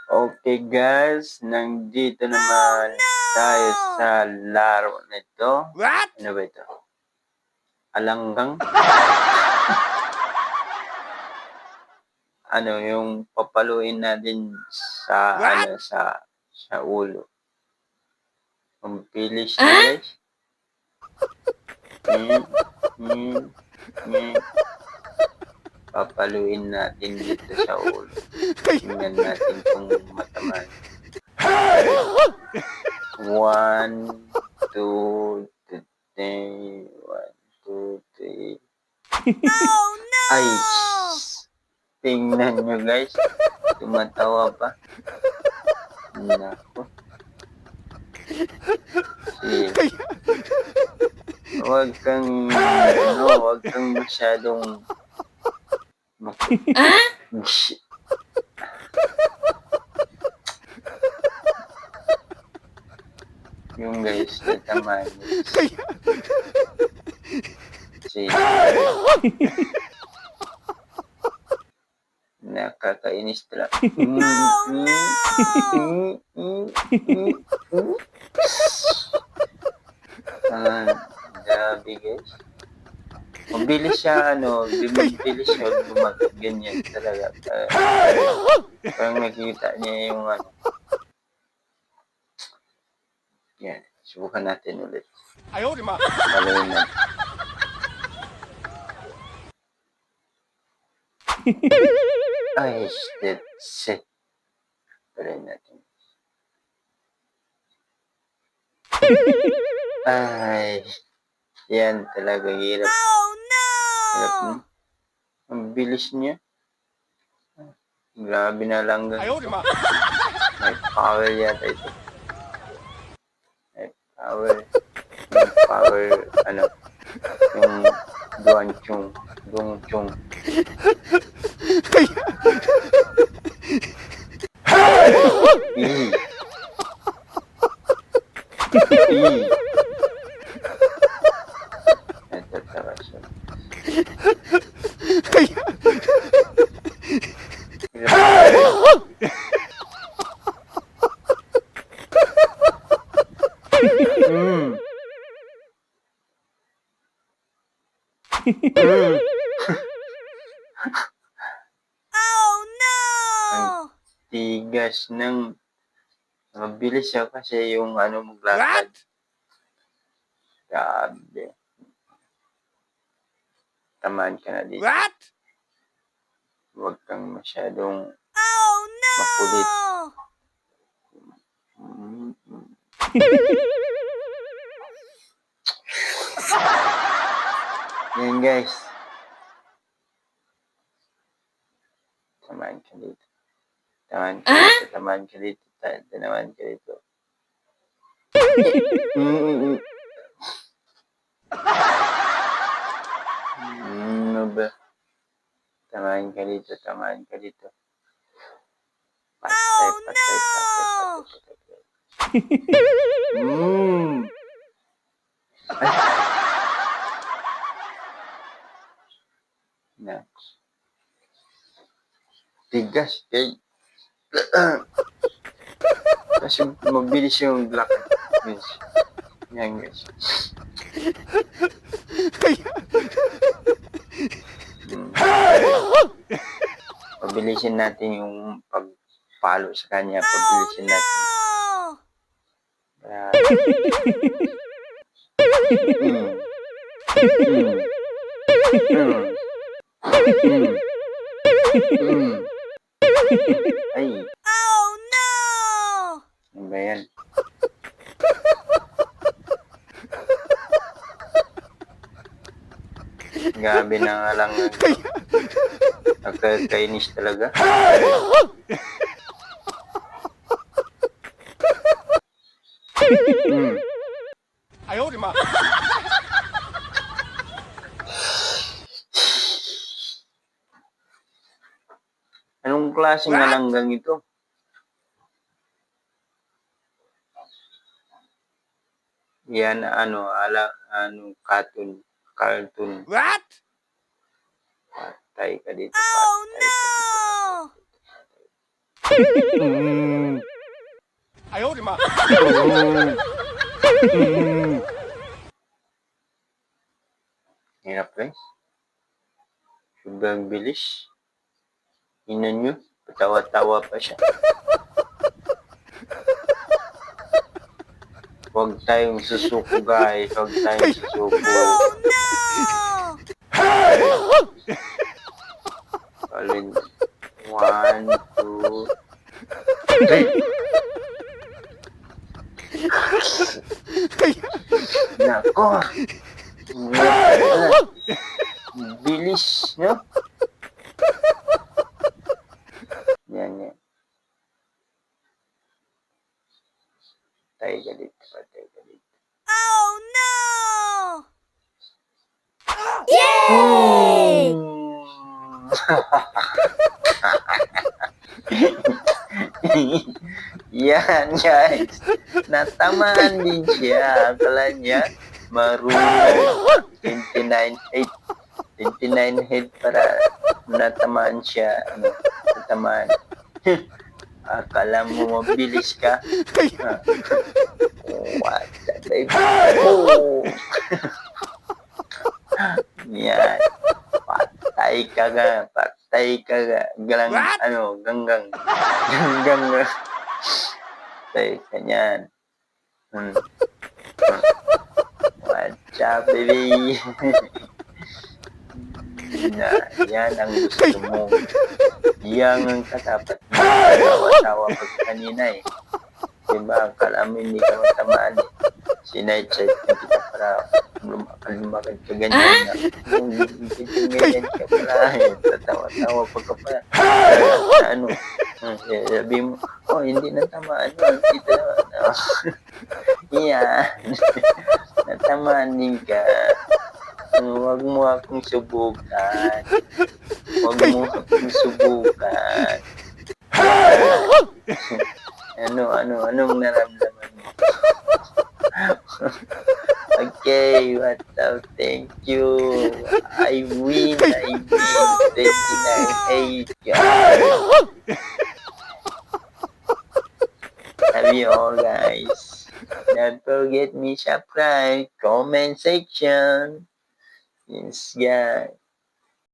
Okay guys, nandito naman tayo sa laro nito. What? Ano ba ito? Alanggang? Ano, yung papaluin natin sa What? sa ulo. Ang bilis na guys. Papaluin natin dito sa ulo. Tingnan natin kung mataman. 1, 2, 3. 1, 2, 3. Oh no! Ay! Tingnan nyo guys. Tumatawa pa. Nako. Huwag kang masyadong yung guys, natamaan si nakakainis talaga. Grabe guys. Mabilis siya, mabilis siya ganyan talaga. Parang nakikita niya yung yan, subukan natin ulit. Ayaw, di ma. Paluin natin. Ay, shit. Paluin natin. Ay, yan talaga hirap. Oh no! Hirap mo. Ang bilis niya. Grabe na lang. Ayaw, di ma. May power yata ito. May power. Yung Duangchung. Ito talaga siya. Oh no! Ang tigas ng mabilis siya kasi yung maglakad. What? Grabe. Tamaan ka na dito. What? Huwag kang masyadong Oh no! makulit. Yan guys. Tamaan ka dito. Tanaman ka dito. Ano ba? Tamaan ka dito. Patay. Next. Tigas, guys. Kasi mabilis yung lakad. Guys. Yan, guys. Pabilisin natin yung pagpalo sa kanya. Pabilisin natin. Ay. Oh no! Ano ba yan? Grabe na nga lang. Nakakainis talaga. Ayaw, di ma. Anong klaseng alanggang ito? Yan, cartoon. What? Patay ka dito. Oh no! 哎呦我的妈！ Hirap guys. Sobrang bilis. Ina nyo, patawa-tawa pa siya. Huwag tayong susuko guys. Huwag tayong susuko. No! Solid. 1, 2, 3. Nako. Bilis, no? Yan. Tayo galit. Oh no! Yay! Yan guys. Natamaan din siya. Akala niya marunong. 29 head para natamaan siya. Natamaan. Akala mo mabilis ka? What the baby? Oh! Yan. Patay ka ga. Ganggang. Patay ka niyan. What's up, baby? Yan ang gusto mo. Yan ang katapat mo. Tawa-tawa pag kanina eh. Diba? Akala mo hindi ka matamaan eh. Sinaychat na kita para lumakad ka ganyan na. Ganyan ka pala. Tatawa-tawa pag ka pala. Sabi mo, oh, hindi natamaan mo. Dito naman. Yan. Natamaan din ka. Huwag mo akong subukan. Anong naramdaman mo? Okay, what up? Thank you. I win. 29-8. Love you all, guys. Don't forget me subscribe, comment section. Yes, guys.